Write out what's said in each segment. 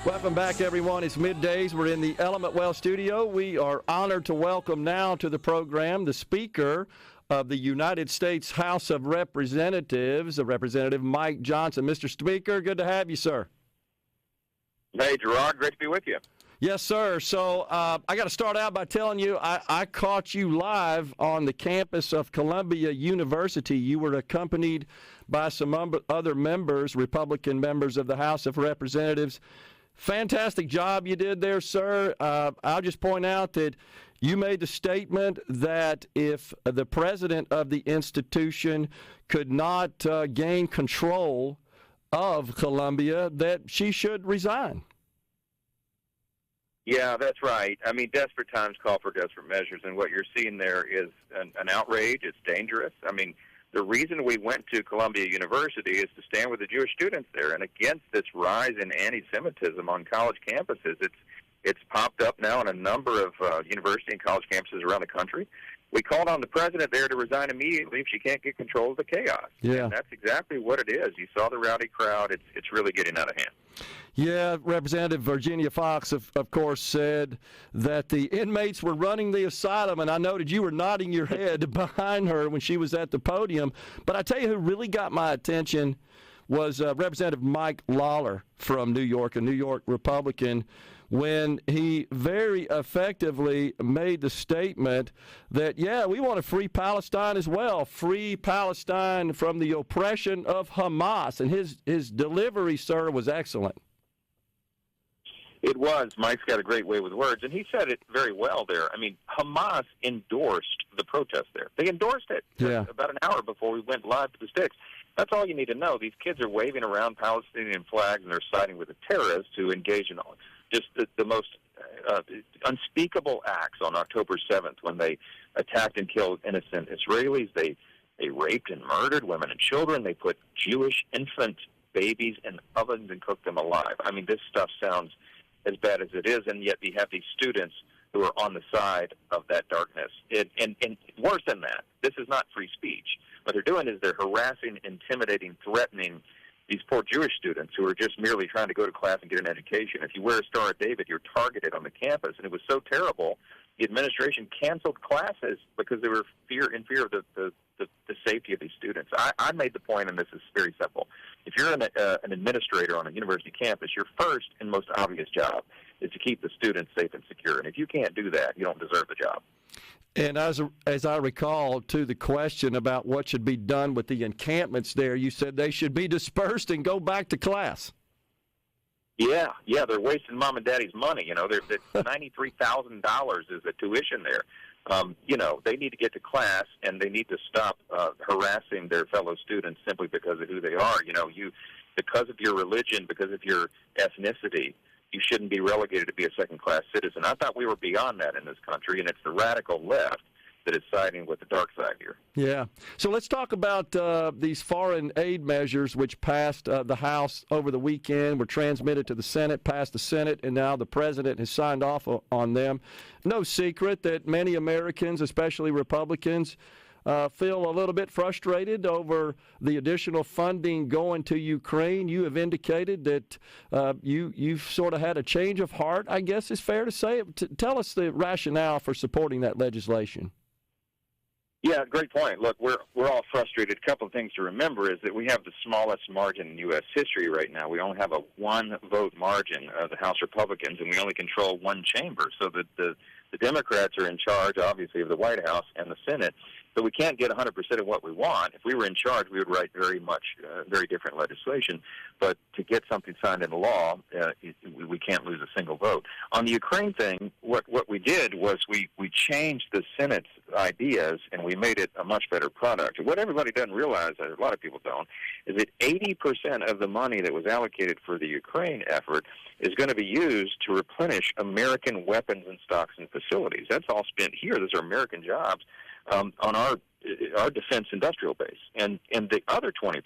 Welcome back, everyone. It's Middays. We're in the Element Well studio. We are honored to welcome now to the program the Speaker of the United States House of Representatives, Representative Mike Johnson. Mr. Speaker, good to have you, sir. Hey, Gerard. Great to be with you. Yes, sir. So I got to start out by telling you I caught you live on the campus of Columbia University. You were accompanied by some other members, Republican members of the House of Representatives. Fantastic job you did there, sir. I'll just point out that you made the statement that if the president of the institution could not gain control of Columbia, that she should resign. Yeah, that's right. I mean, desperate times call for desperate measures, and what you're seeing there is an outrage. It's dangerous. I mean, the reason we went to Columbia University is to stand with the Jewish students there and against this rise in anti-Semitism on college campuses. It's popped up now on a number of university and college campuses around the country. We called on the president there to resign immediately if she can't get control of the chaos. Yeah. And that's exactly what it is. You saw the rowdy crowd. It's really getting out of hand. Yeah, Representative Virginia Fox, of course, said that the inmates were running the asylum, and I noted you were nodding your head behind her when she was at the podium. But I tell you who really got my attention was Representative Mike Lawler from New York, a New York Republican, when he very effectively made the statement that, yeah, we want to free Palestine as well, free Palestine from the oppression of Hamas. And his delivery, sir, was excellent. It was. Mike's got a great way with words, and he said it very well there. I mean, Hamas endorsed the protest there. They endorsed it about an hour before we went live to the sticks. That's all you need to know. These kids are waving around Palestinian flags, and they're siding with the terrorists who engage in just the most unspeakable acts on October 7th when they attacked and killed innocent Israelis. They raped and murdered women and children. They put Jewish infant babies in ovens and cooked them alive. I mean, this stuff sounds as bad as it is, and yet we have these students who are on the side of that darkness. And worse than that, this is not free speech. What they're doing is they're harassing, intimidating, threatening these poor Jewish students who are just merely trying to go to class and get an education. If you wear a Star of David, you're targeted on the campus. And it was so terrible, the administration canceled classes because they were in fear of the safety of these students. I made the point, and this is very simple. If you're an administrator on a university campus, your first and most obvious job is to keep the students safe and secure. And if you can't do that, you don't deserve the job. And as I recall, to the question about what should be done with the encampments there, you said they should be dispersed and go back to class. Yeah, they're wasting mom and daddy's money. You know, $93,000 is the tuition there. They need to get to class, and they need to stop harassing their fellow students simply because of who they are. You know, because of your religion, because of your ethnicity, you shouldn't be relegated to be a second-class citizen. I thought we were beyond that in this country, and it's the radical left that is siding with the dark side here. Yeah. So let's talk about these foreign aid measures which passed the House over the weekend, were transmitted to the Senate, passed the Senate, and now the President has signed off on them. No secret that many Americans, especially Republicans, feel a little bit frustrated over the additional funding going to Ukraine. You have indicated that you've sort of had a change of heart, I guess is fair to say. Tell us the rationale for supporting that legislation. Yeah, great point. Look, we're all frustrated. A couple of things to remember is that we have the smallest margin in U.S. history right now. We only have a one-vote margin of the House Republicans, and we only control one chamber. So the Democrats are in charge, obviously, of the White House and the Senate. So we can't get 100% of what we want. If we were in charge, we would write very different legislation. But to get something signed into law, we can't lose a single vote. On the Ukraine thing, what we did was we changed the Senate's ideas, and we made it a much better product. What everybody doesn't realize, a lot of people don't, is that 80% of the money that was allocated for the Ukraine effort is going to be used to replenish American weapons and stocks and facilities. That's all spent here. Those are American jobs on our defense industrial base. And the other 20%,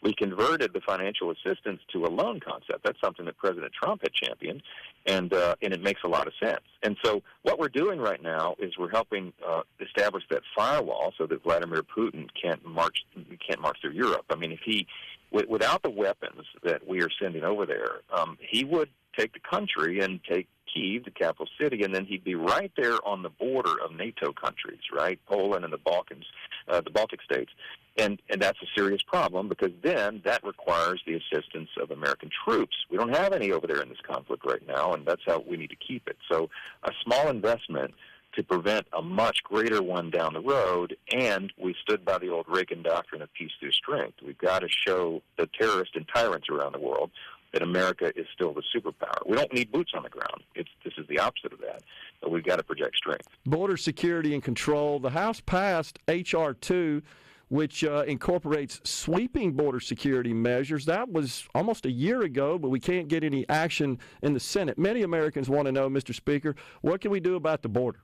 we converted the financial assistance to a loan concept. That's something that President Trump had championed, and it makes a lot of sense. And so what we're doing right now is we're helping establish that firewall so that Vladimir Putin can't march through Europe. I mean, if he without the weapons that we are sending over there, he would take the country and take Kyiv, the capital city, and then he'd be right there on the border of NATO countries, right? Poland and the Balkans, the Baltic states. And that's a serious problem because then that requires the assistance of American troops. We don't have any over there in this conflict right now, and that's how we need to keep it. So a small investment to prevent a much greater one down the road, and we stood by the old Reagan doctrine of peace through strength. We've got to show the terrorists and tyrants around the world that America is still the superpower. We don't need boots on the ground. This is the opposite of that. But we've got to project strength. Border security and control. The House passed H.R. 2, which incorporates sweeping border security measures. That was almost a year ago, but we can't get any action in the Senate. Many Americans want to know, Mr. Speaker, what can we do about the border?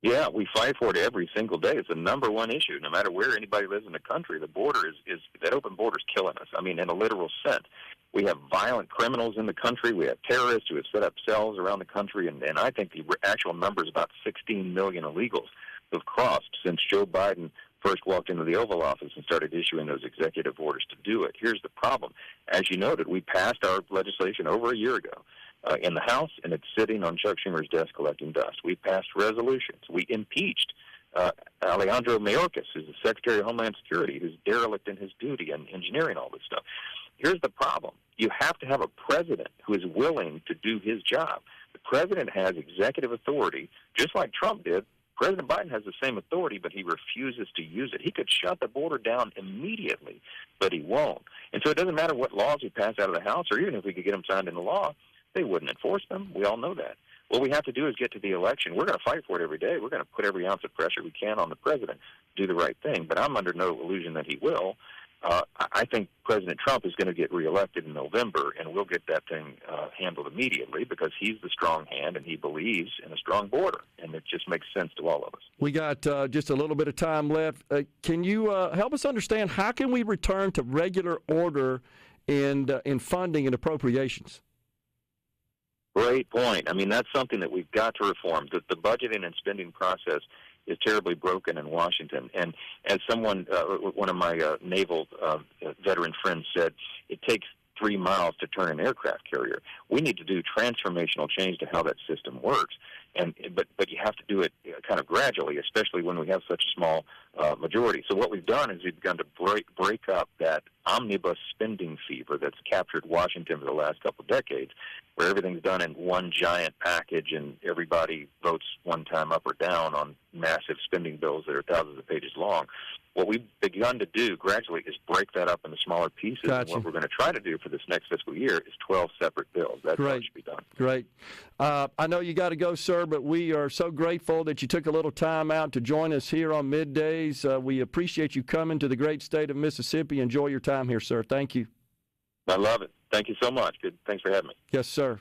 Yeah, we fight for it every single day. It's the number one issue. No matter where anybody lives in the country, the border is that open border is killing us. I mean, in a literal sense. We have violent criminals in the country. We have terrorists who have set up cells around the country, and I think the actual number is about 16 million illegals who have crossed since Joe Biden first walked into the Oval Office and started issuing those executive orders to do it. Here's the problem. As you noted, we passed our legislation over a year ago in the House, and it's sitting on Chuck Schumer's desk collecting dust. We passed resolutions. We impeached Alejandro Mayorkas, who's the Secretary of Homeland Security, who's derelict in his duty and engineering all this stuff. Here's the problem. You have to have a president who is willing to do his job. The president has executive authority, just like Trump did. President Biden has the same authority, but he refuses to use it. He could shut the border down immediately, but he won't. And so it doesn't matter what laws we pass out of the House, or even if we could get them signed into law, they wouldn't enforce them. We all know that. What we have to do is get to the election. We're going to fight for it every day. We're going to put every ounce of pressure we can on the president to do the right thing, but I'm under no illusion that he will. I think President Trump is going to get reelected in November, and we'll get that thing handled immediately because he's the strong hand and he believes in a strong border, and it just makes sense to all of us. We got just a little bit of time left. Can you help us understand how can we return to regular order in funding and appropriations? Great point. I mean, that's something that we've got to reform. The budgeting and spending process is terribly broken in Washington. And as someone, one of my naval veteran friends said, it takes 3 miles to turn an aircraft carrier. We need to do transformational change to how that system works. But you have to do it kind of gradually, especially when we have such a small majority. So what we've done is we've begun to break up that omnibus spending fever that's captured Washington for the last couple of decades, where everything's done in one giant package and everybody votes one time up or down on massive spending bills that are thousands of pages long. What we've begun to do gradually is break that up into smaller pieces. Gotcha. And what we're going to try to do for this next fiscal year is 12 separate bills. That's how it should be done. Great. I know you got to go, sir, but we are so grateful that you took a little time out to join us here on Middays. We appreciate you coming to the great state of Mississippi. Enjoy your time here, sir. Thank you. I love it. Thank you so much. Good. Thanks for having me. Yes, sir.